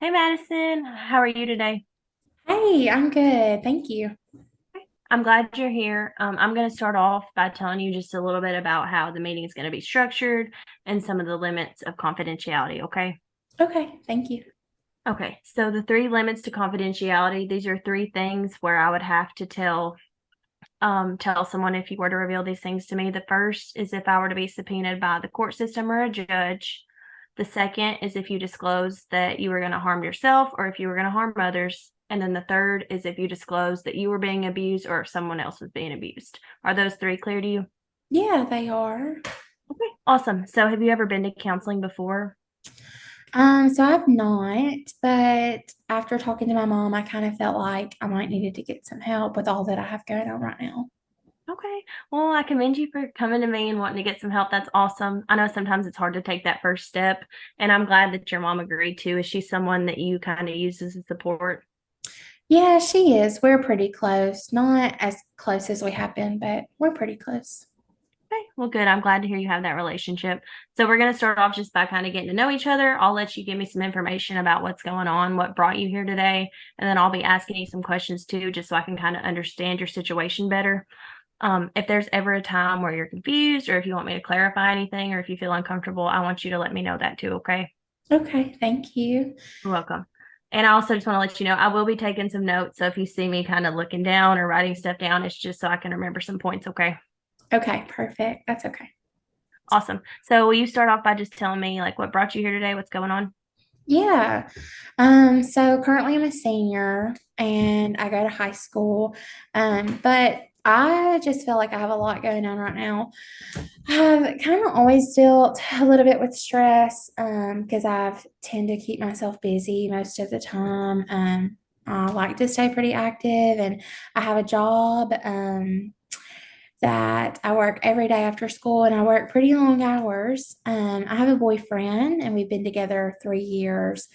Hey Madison, how are you today? Hey, I'm good. Thank you. I'm glad you're here. I'm going to start off by telling you just a little bit about how the meeting is going to be structured and some of the limits of confidentiality, okay? Okay, thank you. Okay, so the three limits to confidentiality, these are three things where I would have to tell someone if you were to reveal these things to me. The first is if I were to be subpoenaed by the court system or a judge. The second is if you disclose that you were going to harm yourself or if you were going to harm others. And then the third is if you disclose that you were being abused or if someone else was being abused. Are those three clear to you? Yeah, they are. Okay, awesome. So have you ever been to counseling before? So I've not, but after talking to my mom, I kind of felt like I might needed to get some help with all that I have going on right now. Okay. Well, I commend you for coming to me and wanting to get some help. That's awesome. I know sometimes it's hard to take that first step, and I'm glad that your mom agreed to. Is she someone that you kind of use as a support? Yeah, she is. We're pretty close. Not as close as we have been, but we're pretty close. Okay. Well, good. I'm glad to hear you have that relationship. So we're going to start off just by kind of getting to know each other. I'll let you give me some information about what's going on, what brought you here today, and then I'll be asking you some questions too, just so I can kind of understand your situation better. If there's ever a time where you're confused or if you want me to clarify anything or if you feel uncomfortable, I want you to let me know that too, okay? Okay, thank you. You're welcome. And I also just want to let you know I will be taking some notes. So if you see me kind of looking down or writing stuff down, it's just so I can remember some points, okay? Okay, perfect. That's okay. Awesome. So will you start off by just telling me like what brought you here today? What's going on? Yeah. So currently I'm a senior and I go to high school. But I just feel like I have a lot going on right now. I've kind of always dealt a little bit with stress because I've tend to keep myself busy most of the time. I like to stay pretty active and I have a job. That I work every day after school and I work pretty long hours. I have a boyfriend and we've been together 3 years.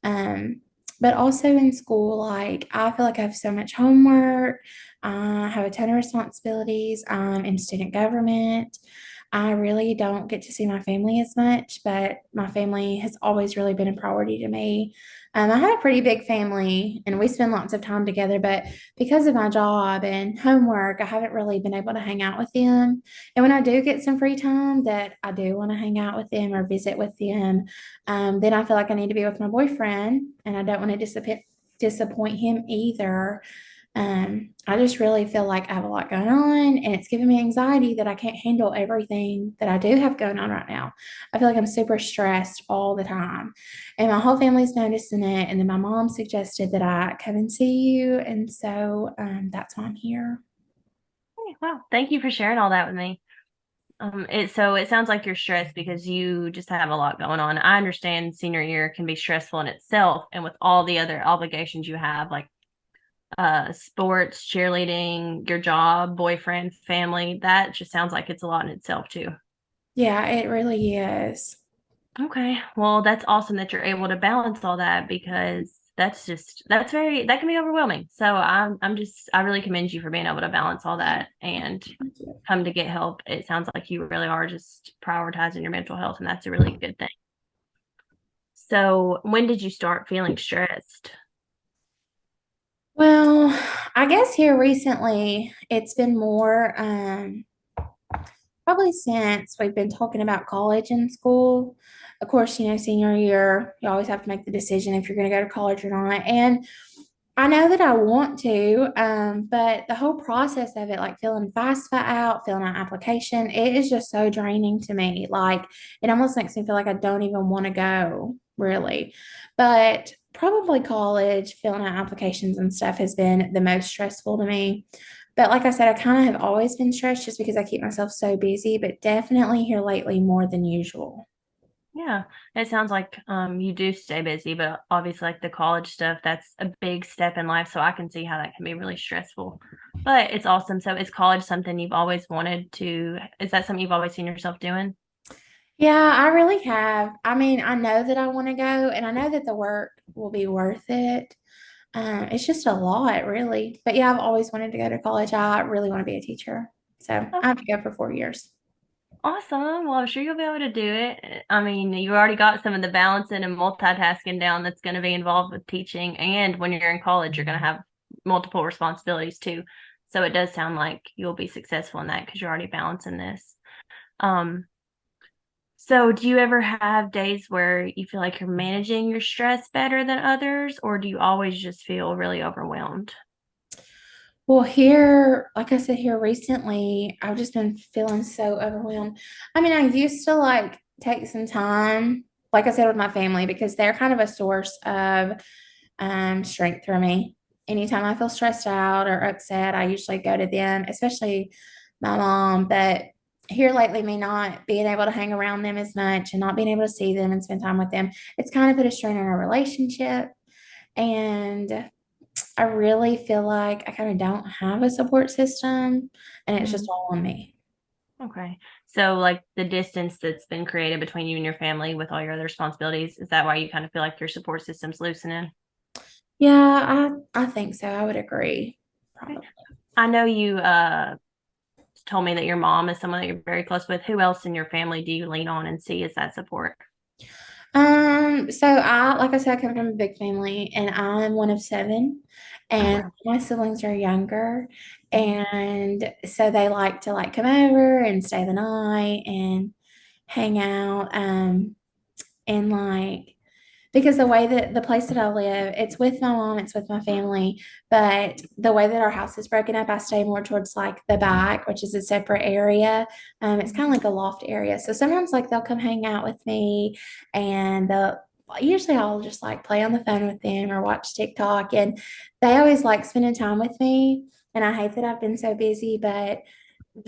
Um, but also in school, like I feel like I have so much homework. I have a ton of responsibilities. I'm in student government. I really don't get to see my family as much, but my family has always really been a priority to me. I have a pretty big family and we spend lots of time together, but because of my job and homework, I haven't really been able to hang out with them. And when I do get some free time that I do want to hang out with them or visit with them, then I feel like I need to be with my boyfriend and I don't want to disappoint him either. I just really feel like I have a lot going on and it's giving me anxiety that I can't handle everything that I do have going on right now. I feel like I'm super stressed all the time. And my whole family's noticing it. And then my mom suggested that I come and see you. And so that's why I'm here. Hey, wow, thank you for sharing all that with me. It sounds like you're stressed because you just have a lot going on. I understand senior year can be stressful in itself, and with all the other obligations you have, like sports, cheerleading, your job, boyfriend, family, that just sounds like it's a lot in itself too. Yeah, it really is. Okay. Well, that's awesome that you're able to balance all that because that can be overwhelming. So I really commend you for being able to balance all that and Thank you. come to get help. It sounds like you really are just prioritizing your mental health, and that's a really good thing. So, when did you start feeling stressed? Well, I guess here recently it's been more probably since we've been talking about college and school. Of course, senior year, you always have to make the decision if you're going to go to college or not. And I know that I want to, but the whole process of it, like filling FAFSA out, filling out application, it is just so draining to me. Like it almost makes me feel like I don't even want to go, really. But probably college, filling out applications and stuff has been the most stressful to me. But like I said, I kind of have always been stressed just because I keep myself so busy, but definitely here lately more than usual. Yeah, it sounds like you do stay busy, but obviously like the college stuff, that's a big step in life, so I can see how that can be really stressful. But it's awesome. So is college something you've always wanted to, is that something you've always seen yourself doing? Yeah, I really have. I mean, I know that I want to go and I know that the work will be worth it. It's just a lot, really. But yeah, I've always wanted to go to college. I really want to be a teacher. So I have to go for 4 years. Awesome. Well, I'm sure you'll be able to do it. I mean, you already got some of the balancing and multitasking down that's going to be involved with teaching. And when you're in college, you're going to have multiple responsibilities too. So it does sound like you'll be successful in that because you're already balancing this. Um, so do you ever have days where you feel like you're managing your stress better than others, or do you always just feel really overwhelmed? Well, here, like I said, here recently, I've just been feeling so overwhelmed. I mean, I used to like take some time, like I said, with my family because they're kind of a source of strength for me. Anytime I feel stressed out or upset, I usually go to them, especially my mom. But here lately, me not being able to hang around them as much and not being able to see them and spend time with them, it's kind of put a strain on our relationship. And I really feel like I kind of don't have a support system and it's just Mhm. all on me. Okay. So like the distance that's been created between you and your family with all your other responsibilities, is that why you kind of feel like your support system's loosening? Yeah, I think so. I would agree. Okay. Probably. I know you told me that your mom is someone that you're very close with. Who else in your family do you lean on and see as that support? So like I said, I come from a big family and I'm one of seven and Okay. my siblings are younger. Mhm. And so they like to like come over and stay the night and hang out. And like because the way that the place that I live, it's with my mom, it's with my family, but the way that our house is broken up, I stay more towards like the back, which is a separate area. It's kind of like a loft area. So sometimes like they'll come hang out with me and they'll usually I'll just like play on the phone with them or watch TikTok and they always like spending time with me. And I hate that I've been so busy, but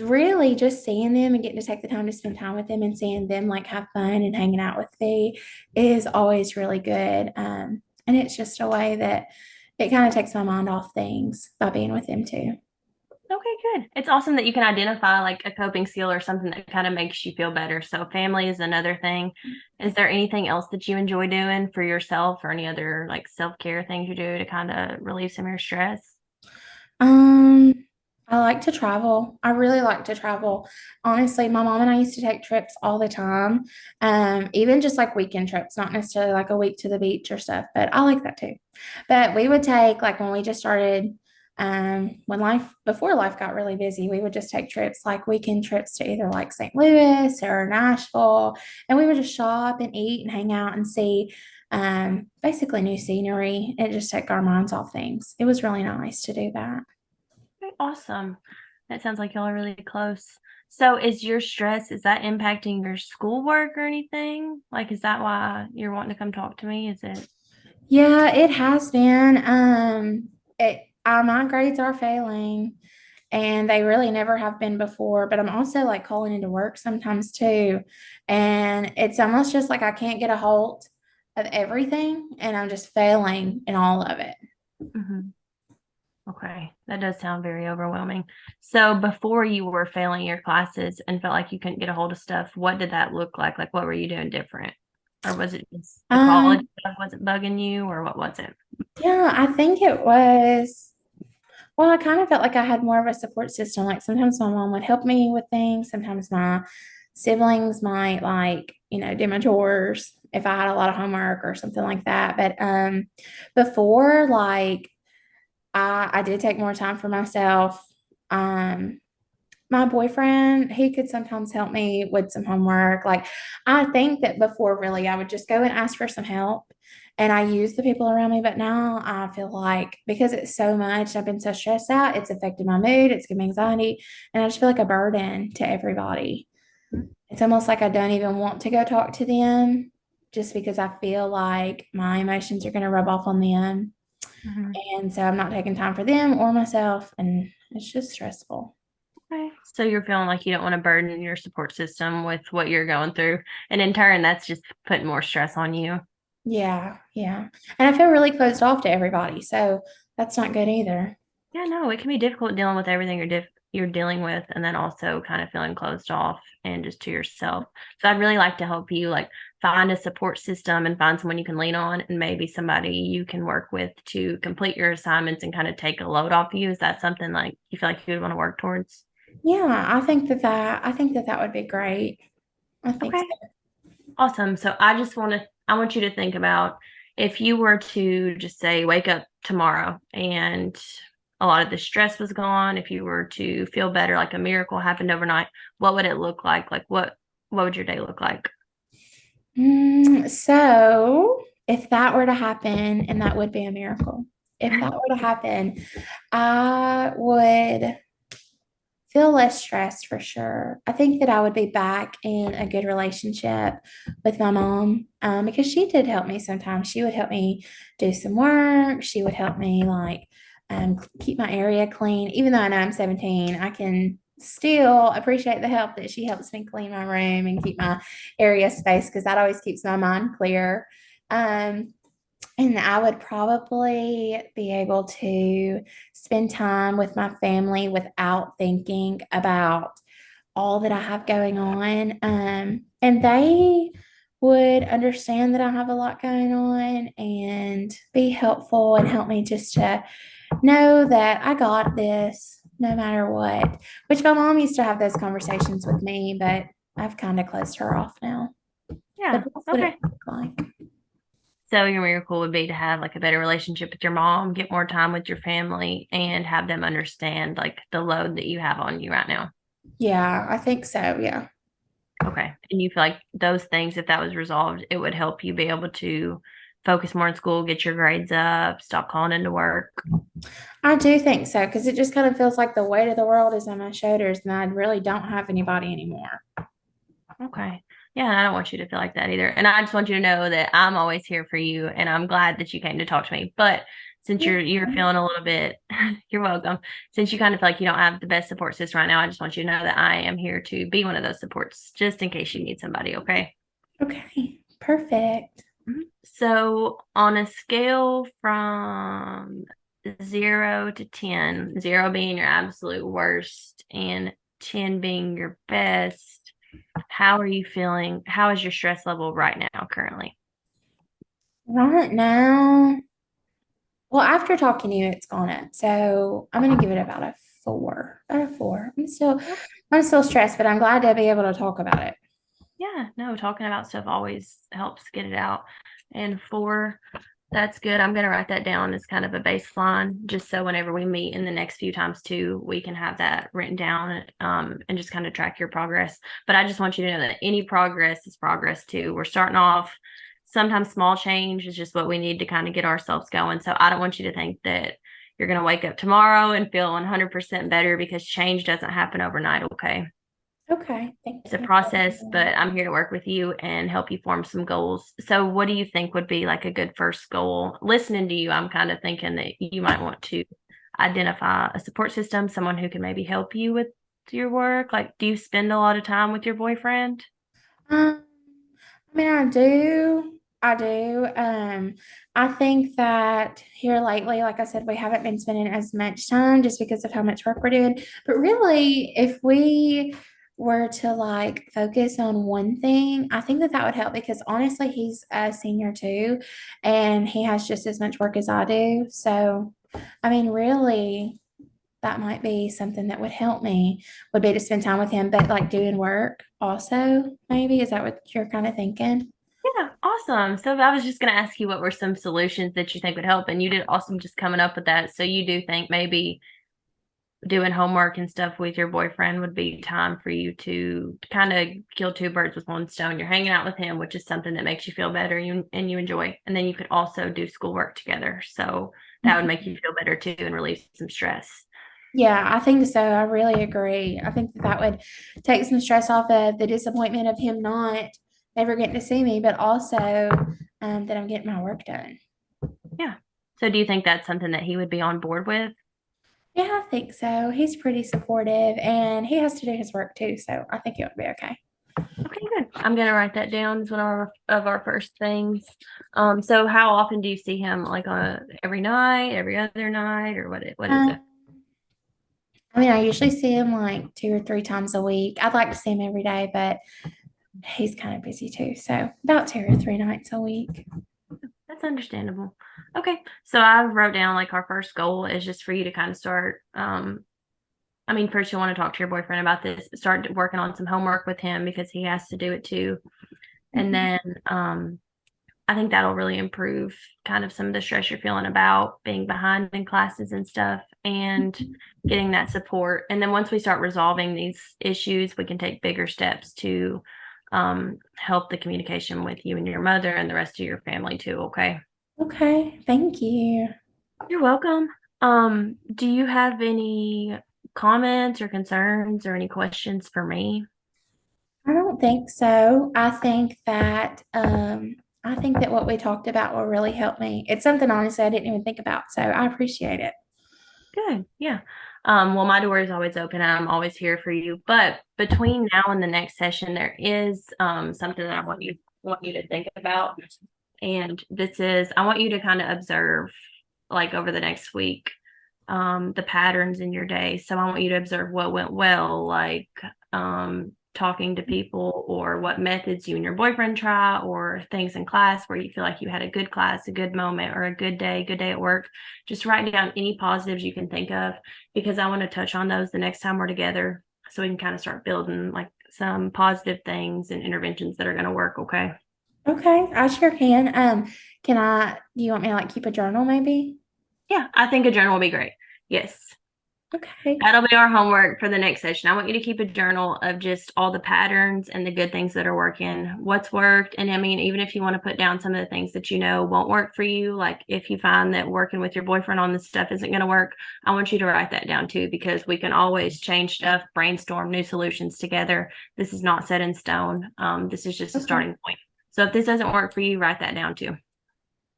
really just seeing them and getting to take the time to spend time with them and seeing them like have fun and hanging out with me is always really good. And it's just a way that it kind of takes my mind off things by being with them too. Okay, good. It's awesome that you can identify like a coping skill or something that kind of makes you feel better. So family is another thing. Is there anything else that you enjoy doing for yourself or any other like self-care things you do to kind of relieve some of your stress? Um, I like to travel. I really like to travel. Honestly, my mom and I used to take trips all the time. Even just like weekend trips, not necessarily like a week to the beach or stuff, but I like that too. But we would take like when we just started, when life before life got really busy, we would just take trips like weekend trips to either like St. Louis or Nashville, and we would just shop and eat and hang out and see basically new scenery and just take our minds off things. It was really nice to do that. Okay, awesome. That sounds like y'all are really close. So is your stress, is that impacting your schoolwork or anything? Like, is that why you're wanting to come talk to me? Is it? Yeah, it has been. My grades are failing, and they really never have been before. But I'm also like calling into work sometimes too, and it's almost just like I can't get a hold of everything, and I'm just failing in all of it. Mhm. Okay, that does sound very overwhelming. So before you were failing your classes and felt like you couldn't get a hold of stuff, what did that look like? Like, what were you doing different? Or was it just the college Um, stuff wasn't bugging you, or what was it? yeah, I think it was. Well, I kind of felt like I had more of a support system. Like sometimes my mom would help me with things. Sometimes my siblings might like, do my chores if I had a lot of homework or something like that. But before, like I did take more time for myself. Um, my boyfriend, he could sometimes help me with some homework. Like, I think that before, really, I would just go and ask for some help and I use the people around me. But now I feel like because it's so much, I've been so stressed out, it's affected my mood, it's giving me anxiety, and I just feel like a burden to everybody. It's almost like I don't even want to go talk to them just because I feel like my emotions are going to rub off on them. Mhm. And so I'm not taking time for them or myself, and it's just stressful. Okay. So you're feeling like you don't want to burden your support system with what you're going through. And in turn, that's just putting more stress on you. Yeah, yeah. And I feel really closed off to everybody. So that's not good either. Yeah, no, it can be difficult dealing with everything you're dealing with, and then also kind of feeling closed off and just to yourself. So I'd really like to help you like find a support system and find someone you can lean on, and maybe somebody you can work with to complete your assignments and kind of take a load off you. Is that something like you feel like you would want to work towards? Yeah, I think that that would be great. I think Okay. Awesome. So I want you to think about if you were to just say, wake up tomorrow and a lot of the stress was gone, if you were to feel better, like a miracle happened overnight, what would it look like? Like what would your day look like? So if that were to happen, and that would be a miracle, if that were to happen, I would feel less stressed for sure. I think that I would be back in a good relationship with my mom, because she did help me sometimes. She would help me do some work. She would help me keep my area clean. Even though I know I'm 17, I can still appreciate the help that she helps me clean my room and keep my area space because that always keeps my mind clear. Um, and I would probably be able to spend time with my family without thinking about all that I have going on. And they would understand that I have a lot going on and be helpful and help me just to know that I got this no matter what. Which my mom used to have those conversations with me, but I've kind of closed her off now. But Yeah. that's what it Okay. would look like. So your miracle would be to have like a better relationship with your mom, get more time with your family, and have them understand like the load that you have on you right now. Yeah, I think so. Yeah. Okay. And you feel like those things, if that was resolved, it would help you be able to focus more in school, get your grades up, stop calling into work. I do think so because it just kind of feels like the weight of the world is on my shoulders and I really don't have anybody anymore. Okay. Yeah, and I don't want you to feel like that either. And I just want you to know that I'm always here for you and I'm glad that you came to talk to me. But since you're feeling a little bit, you're welcome. Since you kind of feel like you don't have the best support system right now, I just want you to know that I am here to be one of those supports just in case you need somebody, okay? Okay, perfect. So on a scale from 0 to 10, 0 being your absolute worst and 10 being your best, how are you feeling? How is your stress level right now currently? Right now, well, after talking to you, it's gone up. So I'm gonna give it about a four. About a four. I'm still stressed, but I'm glad to be able to talk about it. Yeah, no, talking about stuff always helps get it out. And 4, that's good. I'm going to write that down as kind of a baseline, just so whenever we meet in the next few times too, we can have that written down, and just kind of track your progress. But I just want you to know that any progress is progress too. We're starting off. Sometimes small change is just what we need to kind of get ourselves going. So I don't want you to think that you're going to wake up tomorrow and feel 100% better because change doesn't happen overnight. Okay. Okay, thank It's a you. process, but I'm here to work with you and help you form some goals. So, what do you think would be like a good first goal? Listening to you, I'm kind of thinking that you might want to identify a support system, someone who can maybe help you with your work. Like, do you spend a lot of time with your boyfriend? Um, I mean, I do. I do. I think that here lately, like I said, we haven't been spending as much time just because of how much work we're doing. But really, if we were to like focus on one thing, I think that that would help because honestly, he's a senior too, and he has just as much work as I do. So, I mean, really, that might be something that would help me would be to spend time with him, but like doing work also, maybe. Is that what you're kind of thinking? Yeah, awesome. So, I was just going to ask you what were some solutions that you think would help, and you did awesome just coming up with that. So, you do think maybe doing homework and stuff with your boyfriend would be time for you to kind of kill two birds with one stone. You're hanging out with him, which is something that makes you feel better and you enjoy. And then you could also do schoolwork together. So that would make you feel better too and relieve some stress. Yeah, I think so. I really agree. I think that that would take some stress off of the disappointment of him not ever getting to see me, but also that I'm getting my work done. Yeah. So do you think that's something that he would be on board with? Yeah, I think so. He's pretty supportive and he has to do his work too. So I think it would be okay. Okay, good. I'm gonna write that down as one of our first things. So how often do you see him? Like every night, every other night, or what is it? Um, I mean, I usually see him like 2 or 3 times a week. I'd like to see him every day, but he's kind of busy too. So about 2 or 3 nights a week. That's understandable. Okay. So I wrote down like our first goal is just for you to kind of start I mean, first you'll want to talk to your boyfriend about this, but start working on some homework with him because he has to do it too. And Mhm. then I think that'll really improve kind of some of the stress you're feeling about being behind in classes and stuff and getting that support. And then once we start resolving these issues, we can take bigger steps to help the communication with you and your mother and the rest of your family too. Okay. Okay, thank you. You're welcome. Do you have any comments or concerns or any questions for me? I don't think so. I think that what we talked about will really help me. It's something honestly I didn't even think about, so I appreciate it. Good. Yeah. Well, my door is always open and I'm always here for you. But between now and the next session, there is something that I want you to think about. And this is I want you to kind of observe like over the next week the patterns in your day. So I want you to observe what went well, like talking to people or what methods you and your boyfriend try or things in class where you feel like you had a good class, a good moment, or a good day at work. Just write down any positives you can think of because I want to touch on those the next time we're together so we can kind of start building like some positive things and interventions that are going to work. Okay. Okay, I sure can. Do you want me to like keep a journal maybe? Yeah, I think a journal will be great. Yes. Okay. That'll be our homework for the next session. I want you to keep a journal of just all the patterns and the good things that are working, what's worked. And I mean, even if you want to put down some of the things that you know won't work for you, like if you find that working with your boyfriend on this stuff isn't going to work, I want you to write that down too, because we can always change stuff, brainstorm new solutions together. This is not set in stone. This is just a Okay. starting point. So if this doesn't work for you, write that down too.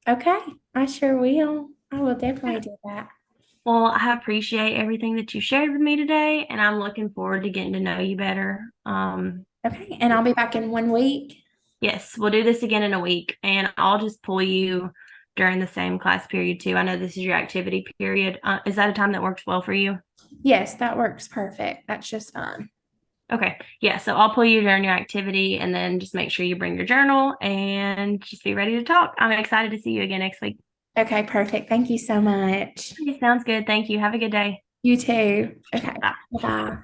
Okay, I sure will. I will definitely do that. Well, I appreciate everything that you shared with me today, and I'm looking forward to getting to know you better. Okay, and I'll be back in 1 week. Yes, we'll do this again in a week, and I'll just pull you during the same class period too. I know this is your activity period. Is that a time that works well for you? Yes, that works perfect. That's just fine. Okay, yeah, so I'll pull you during your activity, and then just make sure you bring your journal and just be ready to talk. I'm excited to see you again next week. Okay, perfect. Thank you so much. Okay, sounds good. Thank you. Have a good day. You too. Okay, Bye. bye.